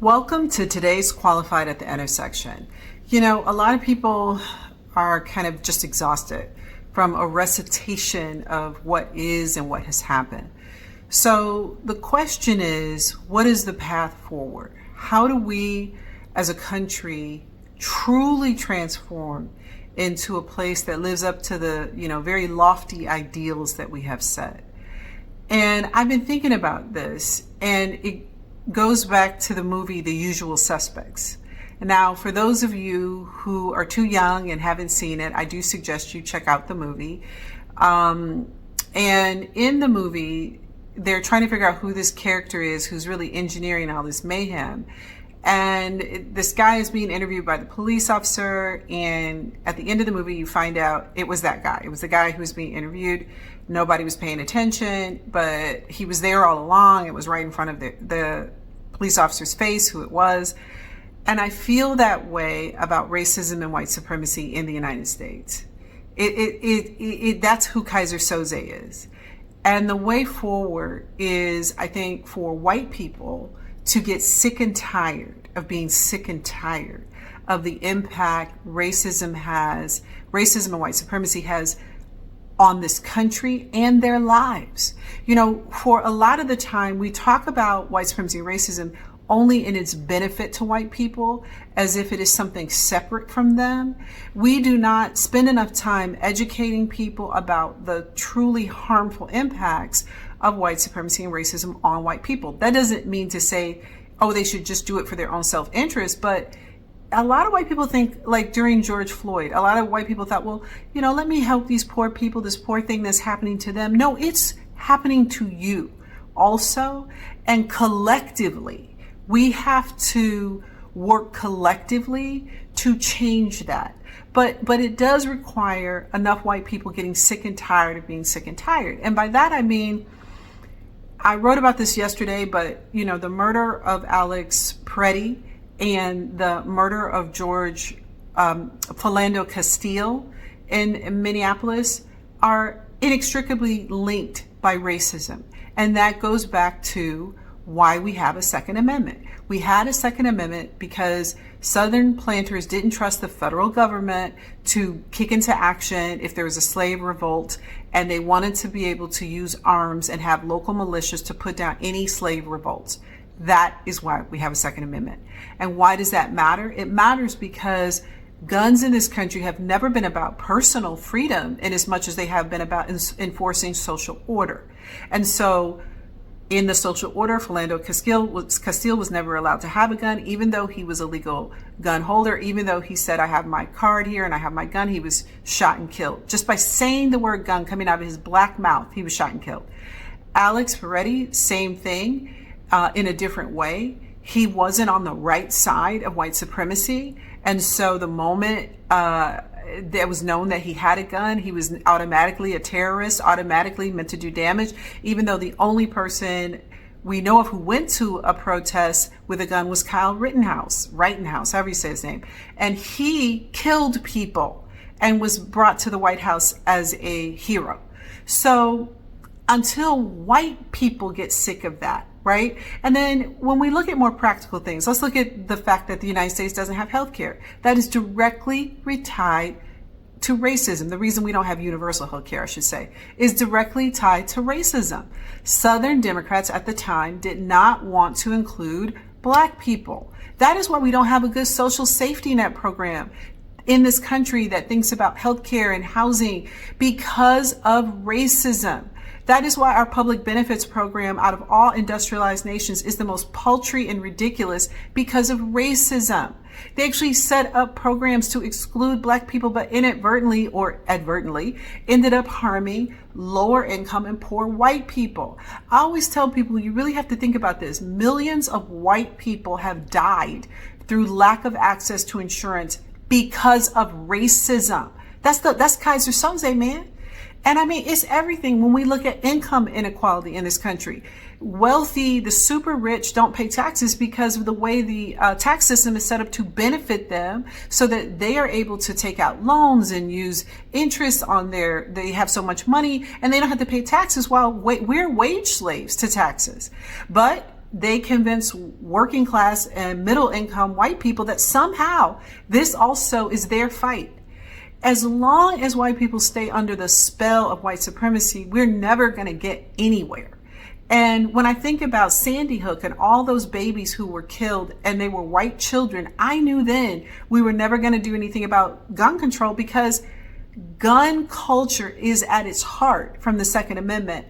Welcome to today's Qualified at the Intersection. You know, a lot of people are kind of just exhausted from a recitation of what is and what has happened. So the question is, what is the path forward? How do we as a country truly transform into a place that lives up to the, very lofty ideals that we have set? And I've been thinking about this, and it goes back to the movie The Usual Suspects. Now, for those of you who are too young and haven't seen it, I do suggest you check out the movie. And in the movie, they're trying to figure out who this character is who's really engineering all this mayhem. And this guy is being interviewed by the police officer, and at the end of the movie you find out it was that guy. It was the guy who was being interviewed. Nobody was paying attention, but he was there all along. It was right in front of the police officer's face who it was. And I feel that way about racism and white supremacy in the United States. That's who Keyser Söze is. And the way forward is, I think, for white people to get sick and tired of being sick and tired of the impact racism and white supremacy has on this country and their lives. You know, for a lot of the time, we talk about white supremacy and racism only in its benefit to white people, as if it is something separate from them. We do not spend enough time educating people about the truly harmful impacts of white supremacy and racism on white people. That doesn't mean to say, oh, they should just do it for their own self-interest, but a lot of white people think, like during George Floyd, a lot of white people thought, well, let me help these poor people, this poor thing that's happening to them. No, it's happening to you also. And collectively, we have to work collectively to change that. But it does require enough white people getting sick and tired of being sick and tired. And by that, I mean, I wrote about this yesterday, but the murder of Alex Peretti and the murder of George Philando Castile in Minneapolis are inextricably linked by racism. And that goes back to why we have a Second Amendment. We had a Second Amendment because Southern planters didn't trust the federal government to kick into action if there was a slave revolt, and they wanted to be able to use arms and have local militias to put down any slave revolts. That is why we have a Second Amendment. And why does that matter? It matters because guns in this country have never been about personal freedom in as much as they have been about enforcing social order. And so in the social order, Philando Castile was never allowed to have a gun, even though he was a legal gun holder. Even though he said, I have my card here and I have my gun, he was shot and killed. Just by saying the word gun coming out of his black mouth, he was shot and killed. Alex Peretti, same thing, in a different way. He wasn't on the right side of white supremacy. And so the moment that was known that he had a gun, he was automatically a terrorist, automatically meant to do damage, even though the only person we know of who went to a protest with a gun was Kyle Rittenhouse, however you say his name. And he killed people and was brought to the White House as a hero. So until white people get sick of that, right? And then when we look at more practical things, let's look at the fact that the United States doesn't have health care. That is directly tied to racism. The reason we don't have universal health care, I should say, is directly tied to racism. Southern Democrats at the time did not want to include black people. That is why we don't have a good social safety net program in this country that thinks about health care and housing, because of racism. That is why our public benefits program out of all industrialized nations is the most paltry and ridiculous, because of racism. They actually set up programs to exclude black people, but inadvertently or advertently ended up harming lower income and poor white people. I always tell people, you really have to think about this. Millions of white people have died through lack of access to insurance because of racism. That's Keyser Söze, man. And I mean, it's everything. When we look at income inequality in this country, wealthy, the super rich don't pay taxes because of the way the tax system is set up to benefit them, so that they are able to take out loans and use interest on they have so much money and they don't have to pay taxes, while we're wage slaves to taxes. But they convince working class and middle income white people that somehow this also is their fight. As long as white people stay under the spell of white supremacy, we're never going to get anywhere. And when I think about Sandy Hook and all those babies who were killed and they were white children, I knew then we were never going to do anything about gun control, because gun culture is at its heart, from the Second Amendment,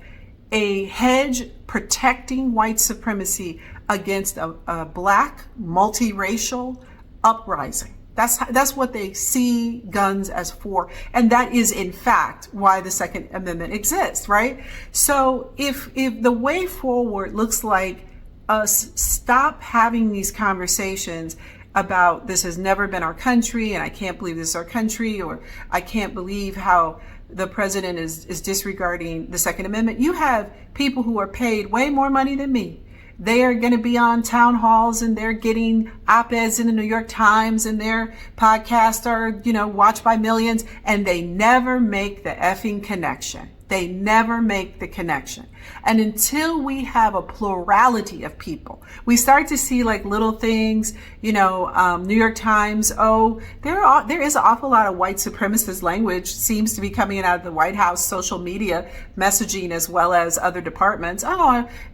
a hedge protecting white supremacy against a black multiracial uprising. That's what they see guns as for. And that is, in fact, why the Second Amendment exists, right? So if the way forward looks like us stop having these conversations about this has never been our country, and I can't believe this is our country, or I can't believe how the president is disregarding the Second Amendment. You have people who are paid way more money than me. They are going to be on town halls and they're getting op-eds in the New York Times, and their podcasts are, watched by millions, and they never make the effing connection. They never make the connection. And until we have a plurality of people, we start to see like little things, New York Times, there is an awful lot of white supremacist language seems to be coming out of the White House social media messaging, as well as other departments.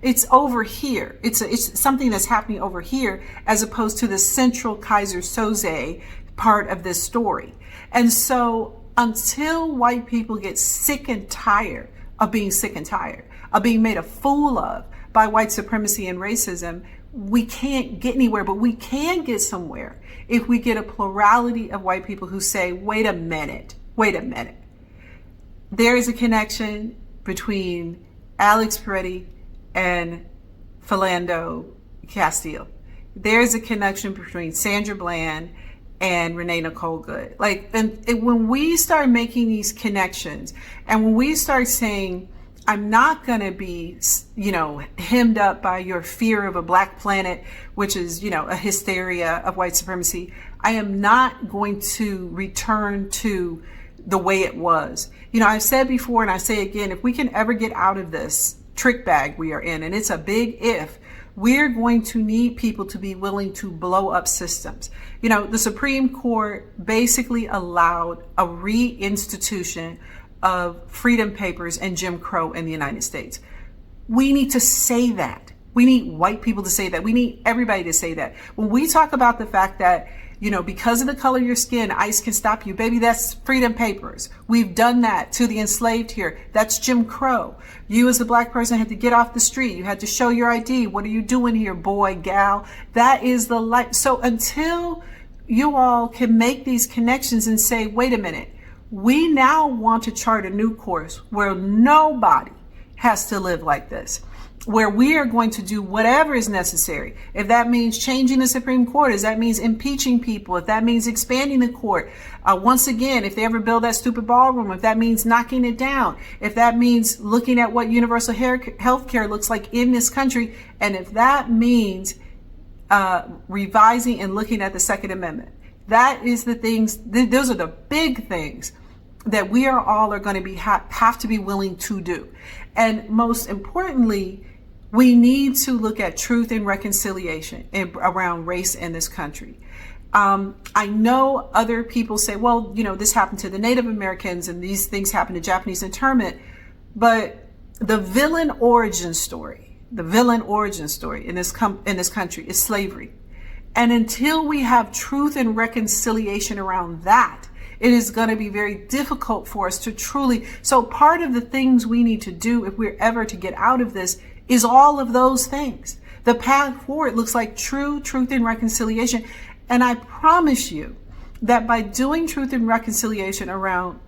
It's over here. It's something that's happening over here, as opposed to the central Kaiser Soze part of this story. And so until white people get sick and tired of being sick and tired of being made a fool of by white supremacy and racism, we can't get anywhere. But we can get somewhere if we get a plurality of white people who say, wait a minute. There is a connection between Alex Peretti and Philando Castile. There's a connection between Sandra Bland and Renee Nicole Good. When we start making these connections, and when we start saying, I'm not going to be, hemmed up by your fear of a black planet, which is, a hysteria of white supremacy. I am not going to return to the way it was. I've said before, and I say again, if we can ever get out of this trick bag we are in, and it's a big if, we're going to need people to be willing to blow up systems. The Supreme Court basically allowed a reinstitution of freedom papers and Jim Crow in the United States. We need to say that. We need white people to say that. We need everybody to say that. When we talk about the fact that, because of the color of your skin, ICE can stop you, baby, that's freedom papers. We've done that to the enslaved here. That's Jim Crow. You as a black person had to get off the street. You had to show your ID. What are you doing here, boy, gal? That is the life. So until you all can make these connections and say, wait a minute, we now want to chart a new course where nobody has to live like this, where we are going to do whatever is necessary. If that means changing the Supreme Court, if that means impeaching people, if that means expanding the court, once again, if they ever build that stupid ballroom, if that means knocking it down, if that means looking at what universal health care looks like in this country, and if that means revising and looking at the Second Amendment, that is the things, those are the big things that we are going to be have to be willing to do. And most importantly, we need to look at truth and reconciliation around race in this country. I know other people say, well, this happened to the Native Americans and these things happened to Japanese internment, but the villain origin story in this country is slavery. And until we have truth and reconciliation around that, it is going to be very difficult for us to truly. So part of the things we need to do if we're ever to get out of this is all of those things. The path forward looks like truth and reconciliation. And I promise you that by doing truth and reconciliation around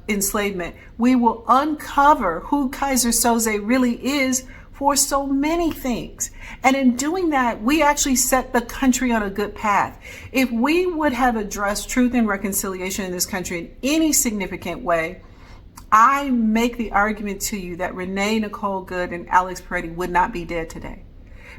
enslavement, we will uncover who Kaiser Soze really is for so many things. And in doing that, we actually set the country on a good path. If we would have addressed truth and reconciliation in this country in any significant way, I make the argument to you that Renee Nicole Good and Alex Peretti would not be dead today.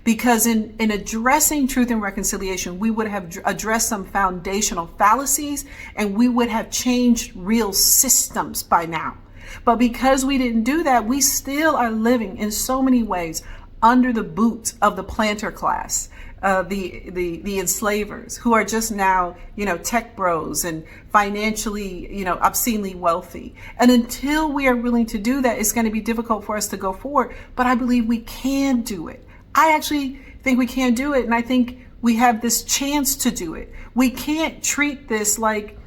Because in addressing truth and reconciliation, we would have addressed some foundational fallacies and we would have changed real systems by now. But because we didn't do that, we still are living in so many ways under the boot of the planter class, the enslavers, who are just now, tech bros and financially, obscenely wealthy. And until we are willing to do that, it's going to be difficult for us to go forward. But I believe we can do it. I actually think we can do it. And I think we have this chance to do it. We can't treat this like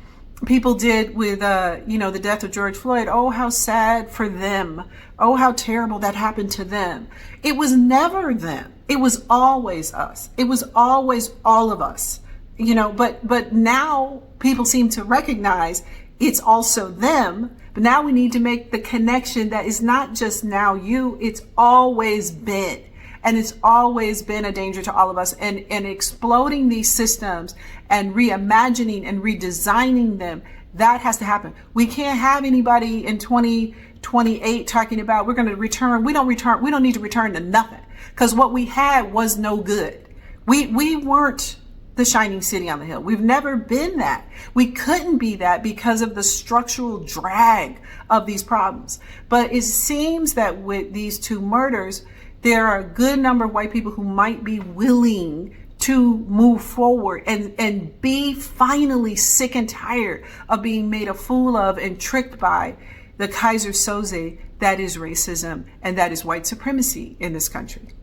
people did with, the death of George Floyd. Oh, how sad for them. Oh, how terrible that happened to them. It was never them. It was always us. It was always all of us, but now people seem to recognize it's also them. But now we need to make the connection that is not just now you, it's always been. And it's always been a danger to all of us. And exploding these systems and reimagining and redesigning them, that has to happen. We can't have anybody in 2028 talking about we're going to return. We don't need to return to nothing, because what we had was no good. We weren't the shining city on the hill. We've never been that. We couldn't be that because of the structural drag of these problems. But it seems that with these two murders, there are a good number of white people who might be willing to move forward and be finally sick and tired of being made a fool of and tricked by the Kaiser Soze that is racism and that is white supremacy in this country.